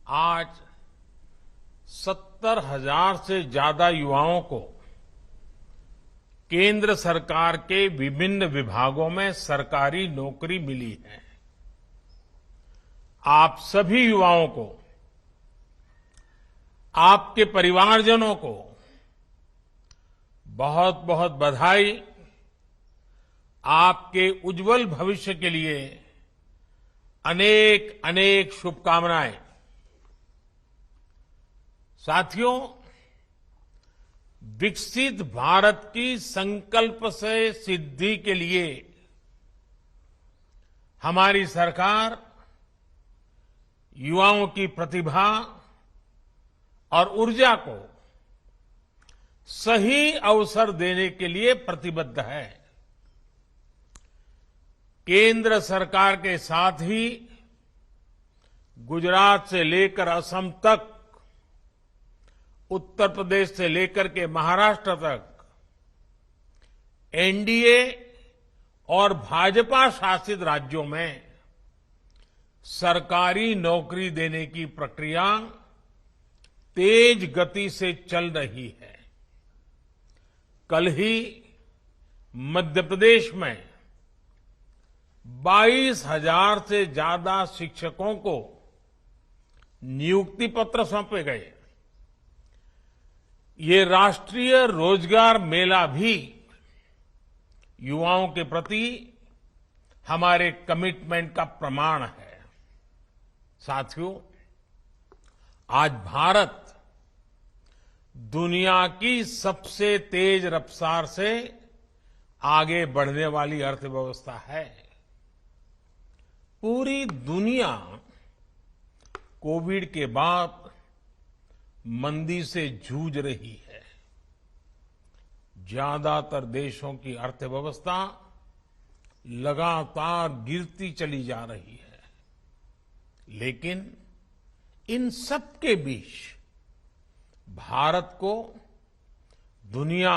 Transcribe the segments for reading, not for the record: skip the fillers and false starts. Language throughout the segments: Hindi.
आज 70,000 से ज्यादा युवाओं को केंद्र सरकार के विभिन्न विभागों में सरकारी नौकरी मिली है। आप सभी युवाओं को, आपके परिवारजनों को बहुत बहुत बधाई। आपके उज्जवल भविष्य के लिए अनेक अनेक शुभकामनाएं। साथियों, विकसित भारत की संकल्प से सिद्धि के लिए हमारी सरकार युवाओं की प्रतिभा और ऊर्जा को सही अवसर देने के लिए प्रतिबद्ध है। केंद्र सरकार के साथ ही गुजरात से लेकर असम तक, उत्तर प्रदेश से लेकर के महाराष्ट्र तक एनडीए और भाजपा शासित राज्यों में सरकारी नौकरी देने की प्रक्रिया तेज गति से चल रही है। कल ही मध्य प्रदेश में 22,000 से ज्यादा शिक्षकों को नियुक्ति पत्र सौंपे गए। ये राष्ट्रीय रोजगार मेला भी युवाओं के प्रति हमारे कमिटमेंट का प्रमाण है। साथियों, आज भारत दुनिया की सबसे तेज रफ्तार से आगे बढ़ने वाली अर्थव्यवस्था है। पूरी दुनिया कोविड के बाद मंदी से जूझ रही है। ज्यादातर देशों की अर्थव्यवस्था लगातार गिरती चली जा रही है, लेकिन इन सब के बीच भारत को दुनिया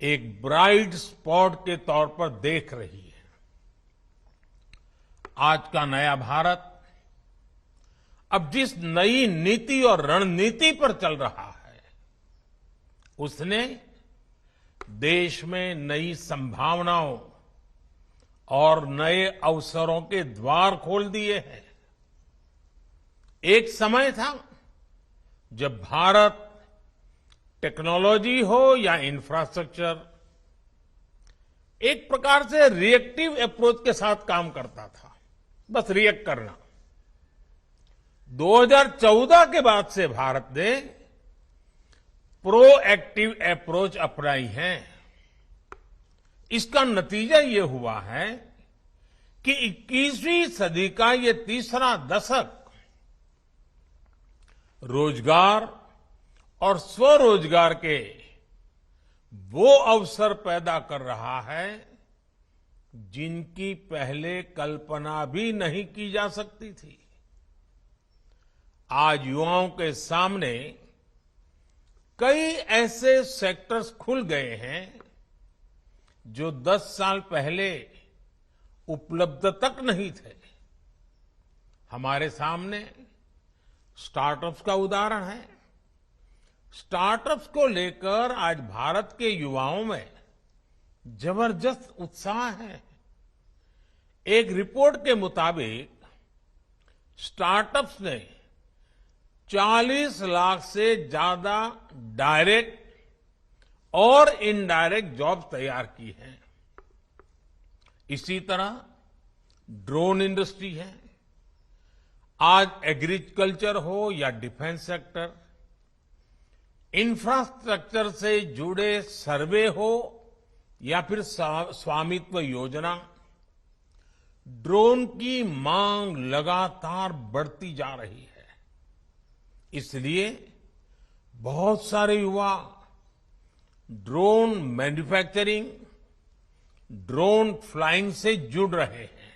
एक ब्राइट स्पॉट के तौर पर देख रही है। आज का नया भारत अब जिस नई नीति और रणनीति पर चल रहा है, उसने देश में नई संभावनाओं और नए अवसरों के द्वार खोल दिए हैं। एक समय था जब भारत टेक्नोलॉजी हो या इंफ्रास्ट्रक्चर, एक प्रकार से रिएक्टिव अप्रोच के साथ काम करता था, बस रिएक्ट करना। 2014 के बाद से भारत ने प्रोएक्टिव अप्रोच अपनाई है। इसका नतीजा ये हुआ है कि 21वीं सदी का ये तीसरा दशक रोजगार और स्वरोजगार के वो अवसर पैदा कर रहा है जिनकी पहले कल्पना भी नहीं की जा सकती थी। आज युवाओं के सामने कई ऐसे सेक्टर्स खुल गए हैं जो 10 साल पहले उपलब्ध तक नहीं थे। हमारे सामने स्टार्टअप्स का उदाहरण है। स्टार्टअप्स को लेकर आज भारत के युवाओं में जबरदस्त उत्साह है। एक रिपोर्ट के मुताबिक स्टार्टअप्स ने 40 लाख से ज्यादा डायरेक्ट और इनडायरेक्ट जॉब तैयार की हैं। इसी तरह ड्रोन इंडस्ट्री है। आज एग्रीकल्चर हो या डिफेंस सेक्टर, इंफ्रास्ट्रक्चर से जुड़े सर्वे हो या फिर स्वामित्व योजना, ड्रोन की मांग लगातार बढ़ती जा रही है। इसलिए बहुत सारे युवा ड्रोन मैन्युफैक्चरिंग, ड्रोन फ्लाइंग से जुड़ रहे हैं।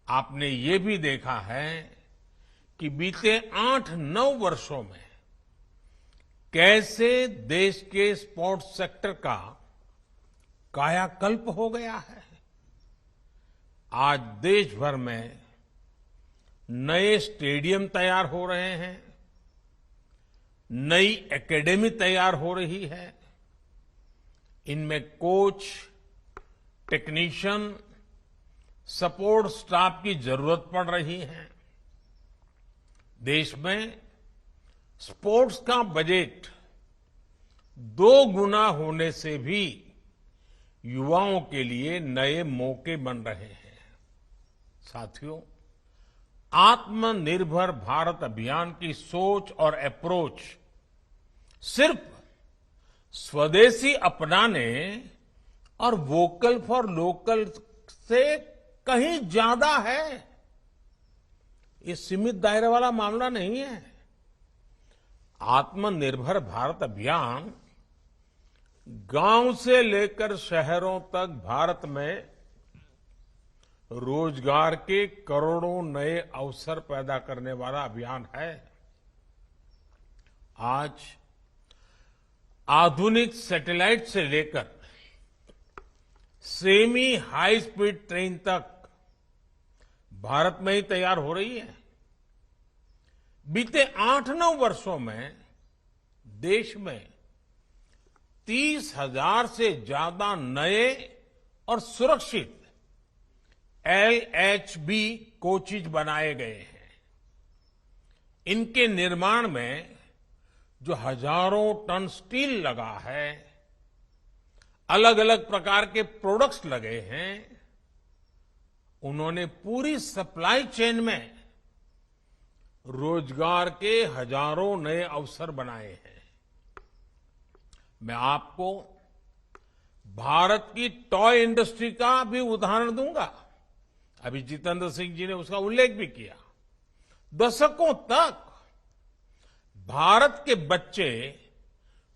आपने ये भी देखा है कि बीते 8-9 वर्षों में कैसे देश के स्पोर्ट्स सेक्टर का कायाकल्प हो गया है। आज देश भर में नए स्टेडियम तैयार हो रहे हैं, नई एकेडमी तैयार हो रही है। इनमें कोच, टेक्नीशियन, सपोर्ट स्टाफ की जरूरत पड़ रही है। देश में स्पोर्ट्स का बजट 2 गुना होने से भी युवाओं के लिए नए मौके बन रहे हैं। साथियों, आत्मनिर्भर भारत अभियान की सोच और अप्रोच सिर्फ स्वदेशी अपनाने और वोकल फॉर लोकल से कहीं ज्यादा है। ये सीमित दायरे वाला मामला नहीं है। आत्मनिर्भर भारत अभियान गांव से लेकर शहरों तक भारत में रोजगार के करोड़ों नए अवसर पैदा करने वाला अभियान है। आज आधुनिक सैटेलाइट से लेकर सेमी हाई स्पीड ट्रेन तक भारत में ही तैयार हो रही है। बीते 8-9 वर्षों में देश में 30,000 से ज्यादा नए और सुरक्षित LHB कोचेज बनाए गए हैं। इनके निर्माण में जो हजारों टन स्टील लगा है, अलग अलग प्रकार के प्रोडक्ट्स लगे हैं, उन्होंने पूरी सप्लाई चेन में रोजगार के हजारों नए अवसर बनाए हैं। मैं आपको भारत की टॉय इंडस्ट्री का भी उदाहरण दूंगा। अभी जितेंद्र सिंह जी ने उसका उल्लेख भी किया। दशकों तक भारत के बच्चे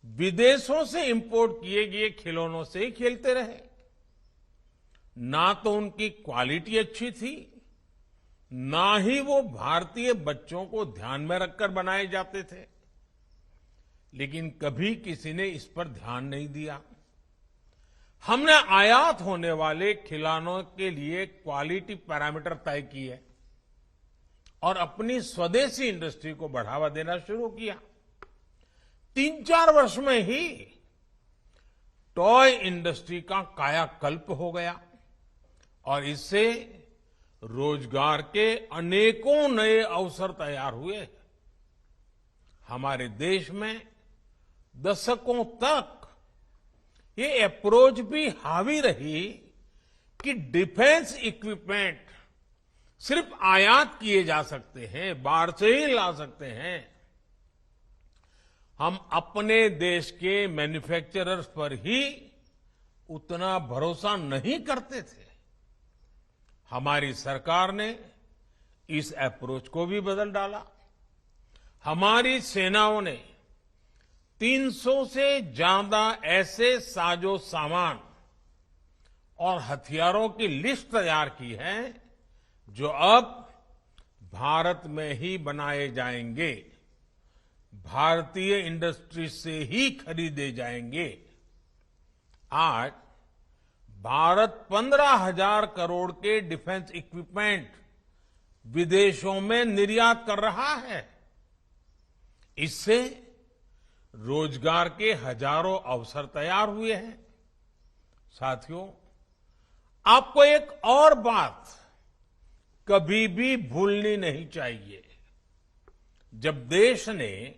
विदेशों से इंपोर्ट किए गए खिलौनों से ही खेलते रहे। ना तो उनकी क्वालिटी अच्छी थी, ना ही वो भारतीय बच्चों को ध्यान में रखकर बनाए जाते थे। लेकिन कभी किसी ने इस पर ध्यान नहीं दिया। हमने आयात होने वाले खिलौनों के लिए क्वालिटी पैरामीटर तय किए और अपनी स्वदेशी इंडस्ट्री को बढ़ावा देना शुरू किया। 3-4 वर्ष में ही टॉय इंडस्ट्री का कायाकल्प हो गया और इससे रोजगार के अनेकों नए अवसर तैयार हुए। हमारे देश में दशकों तक ये अप्रोच भी हावी रही कि डिफेंस इक्विपमेंट सिर्फ आयात किए जा सकते हैं, बाहर से ही ला सकते हैं। हम अपने देश के मैन्युफैक्चरर्स पर ही उतना भरोसा नहीं करते थे। हमारी सरकार ने इस अप्रोच को भी बदल डाला। हमारी सेनाओं ने 300 से ज्यादा ऐसे साजो सामान और हथियारों की लिस्ट तैयार की है जो अब भारत में ही बनाए जाएंगे, भारतीय इंडस्ट्री से ही खरीदे जाएंगे। आज भारत 15,000 करोड़ के डिफेंस इक्विपमेंट विदेशों में निर्यात कर रहा है। इससे रोजगार के हजारों अवसर तैयार हुए हैं। साथियों, आपको एक और बात कभी भी भूलनी नहीं चाहिए। जब देश ने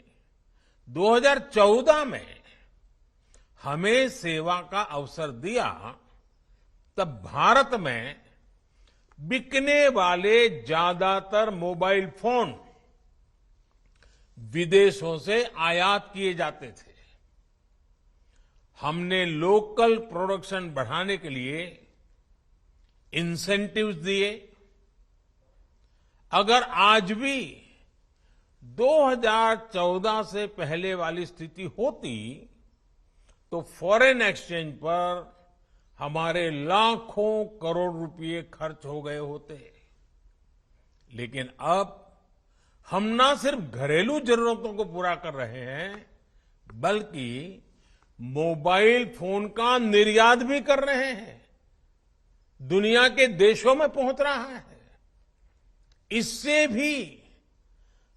2014 में हमें सेवा का अवसर दिया, तब भारत में बिकने वाले ज्यादातर मोबाइल फोन विदेशों से आयात किए जाते थे। हमने लोकल प्रोडक्शन बढ़ाने के लिए इंसेंटिव्स दिए। अगर आज भी 2014 से पहले वाली स्थिति होती तो फॉरेन एक्सचेंज पर हमारे लाखों करोड़ रुपए खर्च हो गए होते। लेकिन अब हम ना सिर्फ घरेलू जरूरतों को पूरा कर रहे हैं, बल्कि मोबाइल फोन का निर्यात भी कर रहे हैं। दुनिया के देशों में पहुंच रहा है। इससे भी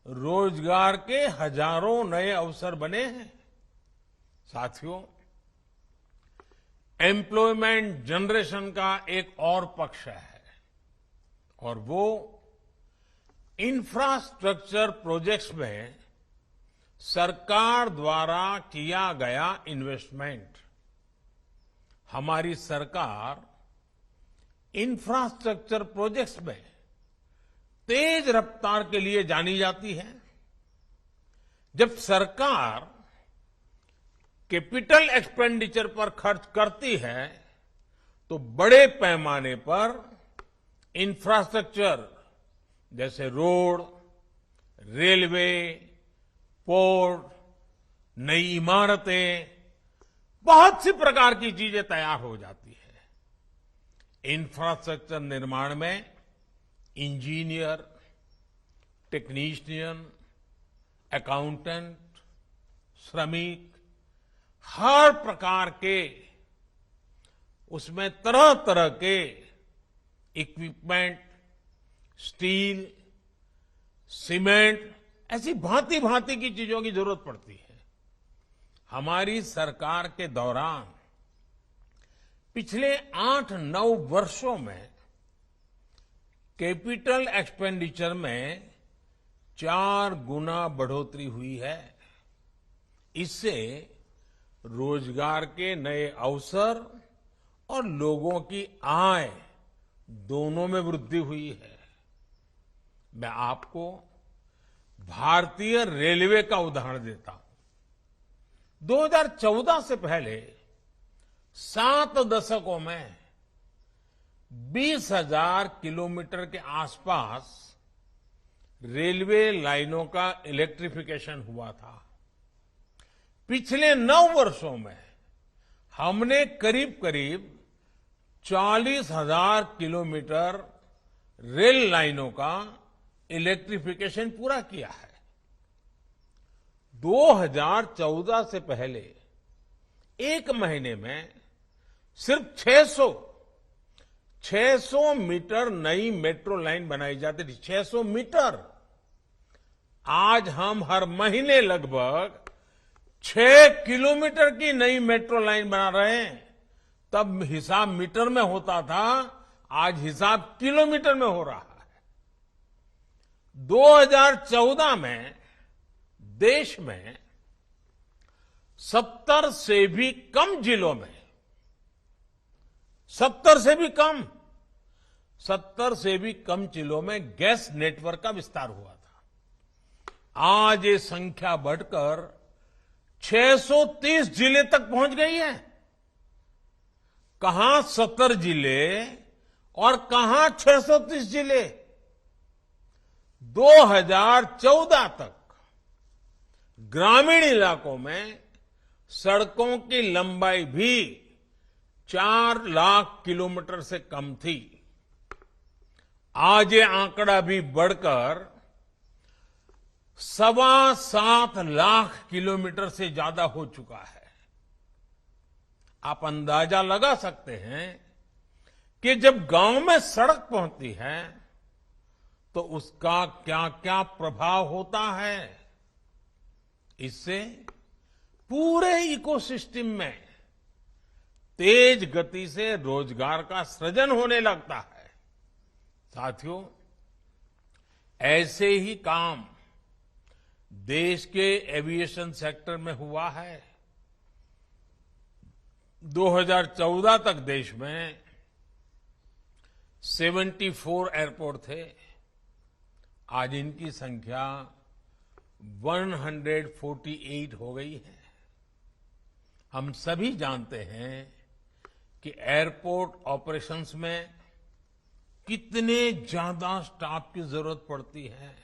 रोजगार के हजारों नए अवसर बने हैं। साथियों, एम्प्लॉयमेंट जनरेशन का एक और पक्ष है और वो इंफ्रास्ट्रक्चर प्रोजेक्ट्स में सरकार द्वारा किया गया इन्वेस्टमेंट। हमारी सरकार इंफ्रास्ट्रक्चर प्रोजेक्ट्स में तेज रफ्तार के लिए जानी जाती है। जब सरकार कैपिटल एक्सपेंडिचर पर खर्च करती है तो बड़े पैमाने पर इंफ्रास्ट्रक्चर जैसे रोड, रेलवे, पोर्ट, नई इमारतें, बहुत सी प्रकार की चीजें तैयार हो जाती है। इंफ्रास्ट्रक्चर निर्माण में इंजीनियर, टेक्नीशियन, अकाउंटेंट, श्रमिक, हर प्रकार के उसमें तरह तरह के इक्विपमेंट, स्टील, सीमेंट, ऐसी भांति भांति की चीजों की जरूरत पड़ती है। हमारी सरकार के दौरान पिछले 8-9 वर्षों में कैपिटल एक्सपेंडिचर में 4 गुना बढ़ोतरी हुई है। इससे रोजगार के नए अवसर और लोगों की आय दोनों में वृद्धि हुई है। मैं आपको भारतीय रेलवे का उदाहरण देता हूं। 2014 से पहले 7 दशकों में 20,000 किलोमीटर के आसपास रेलवे लाइनों का इलेक्ट्रिफिकेशन हुआ था। पिछले 9 वर्षों में हमने करीब करीब 40,000 किलोमीटर रेल लाइनों का इलेक्ट्रिफिकेशन पूरा किया है। 2014 से पहले एक महीने में सिर्फ 600 मीटर नई मेट्रो लाइन बनाई जाती थी। 600 मीटर। आज हम हर महीने लगभग 6 किलोमीटर की नई मेट्रो लाइन बना रहे हैं। तब हिसाब मीटर में होता था, आज हिसाब किलोमीटर में हो रहा है। 2014 में देश में 70 से भी कम जिलों में 70 से भी कम जिलों में गैस नेटवर्क का विस्तार हुआ था। आज ये संख्या बढ़कर 630 जिले तक पहुंच गई है। कहां 70 जिले और कहां 630 जिले। 2014 तक ग्रामीण इलाकों में सड़कों की लंबाई भी 4 लाख किलोमीटर से कम थी। आज ये आंकड़ा भी बढ़कर 7.25 लाख किलोमीटर से ज्यादा हो चुका है। आप अंदाजा लगा सकते हैं कि जब गांव में सड़क पहुंचती है तो उसका क्या क्या प्रभाव होता है। इससे पूरे इकोसिस्टम में तेज गति से रोजगार का सृजन होने लगता है। साथियों, ऐसे ही काम देश के एविएशन सेक्टर में हुआ है। 2014 तक देश में 74 एयरपोर्ट थे। आज इनकी संख्या 148 हो गई है। हम सभी जानते हैं कि एयरपोर्ट ऑपरेशंस में कितने ज्यादा स्टाफ की जरूरत पड़ती है।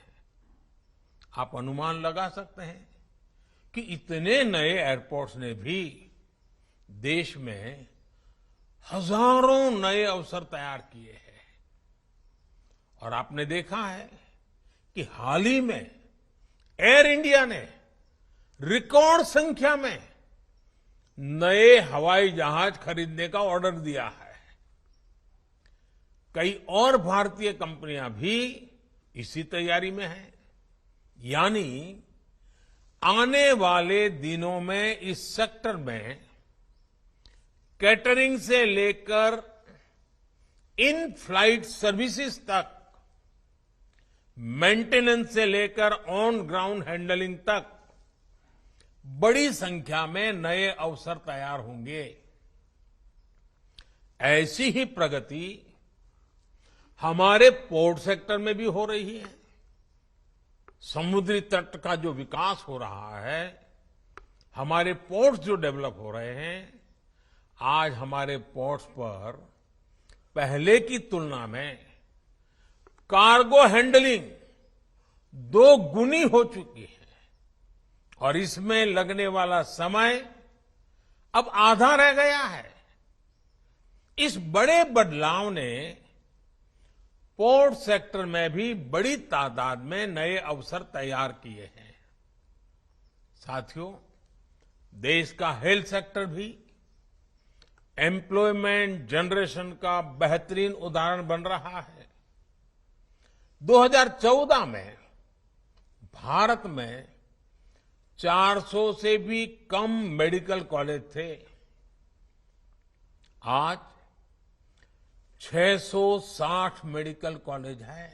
आप अनुमान लगा सकते हैं कि इतने नए एयरपोर्ट्स ने भी देश में हजारों नए अवसर तैयार किए हैं। और आपने देखा है कि हाल ही में एयर इंडिया ने रिकॉर्ड संख्या में नए हवाई जहाज खरीदने का ऑर्डर दिया है। कई और भारतीय कंपनियां भी इसी तैयारी में है। यानी आने वाले दिनों में इस सेक्टर में कैटरिंग से लेकर इन फ्लाइट सर्विसेज तक, मेंटेनेंस से लेकर ऑन ग्राउंड हैंडलिंग तक बड़ी संख्या में नए अवसर तैयार होंगे। ऐसी ही प्रगति हमारे पोर्ट सेक्टर में भी हो रही है। समुद्री तट का जो विकास हो रहा है, हमारे पोर्ट्स जो डेवलप हो रहे हैं, आज हमारे पोर्ट्स पर पहले की तुलना में कार्गो हैंडलिंग 2 गुनी हो चुकी है और इसमें लगने वाला समय अब आधा रह गया है। इस बड़े बदलाव ने पोर्ट सेक्टर में भी बड़ी तादाद में नए अवसर तैयार किए हैं। साथियों, देश का हेल्थ सेक्टर भी एम्प्लॉयमेंट जनरेशन का बेहतरीन उदाहरण बन रहा है। 2014 में भारत में 400 से भी कम मेडिकल कॉलेज थे। आज 660 मेडिकल कॉलेज है।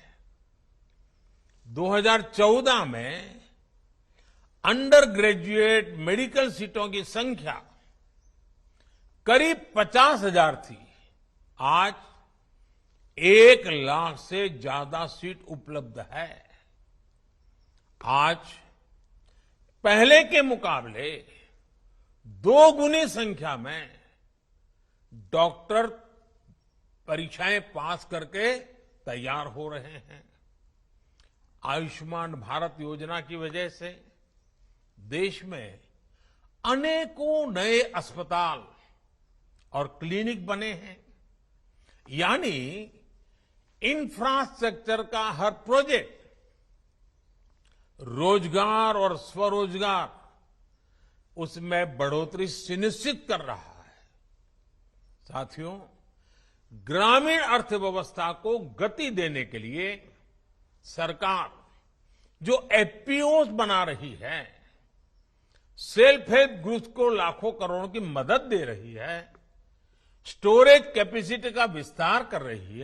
2014 में अंडर ग्रेजुएट मेडिकल सीटों की संख्या करीब 50,000 थी। आज 1 लाख से ज्यादा सीट उपलब्ध है। आज पहले के मुकाबले 2 गुनी संख्या में डॉक्टर परीक्षाएं पास करके तैयार हो रहे हैं। आयुष्मान भारत योजना की वजह से देश में अनेकों नए अस्पताल और क्लिनिक बने हैं। यानी इंफ्रास्ट्रक्चर का हर प्रोजेक्ट रोजगार और स्वरोजगार, उसमें बढ़ोतरी सुनिश्चित कर रहा है। साथियों, ग्रामीण अर्थव्यवस्था को गति देने के लिए सरकार जो एफपीओस बना रही है, सेल्फ हेल्प ग्रुप्स को लाखों करोड़ों की मदद दे रही है, स्टोरेज कैपेसिटी का विस्तार कर रही है,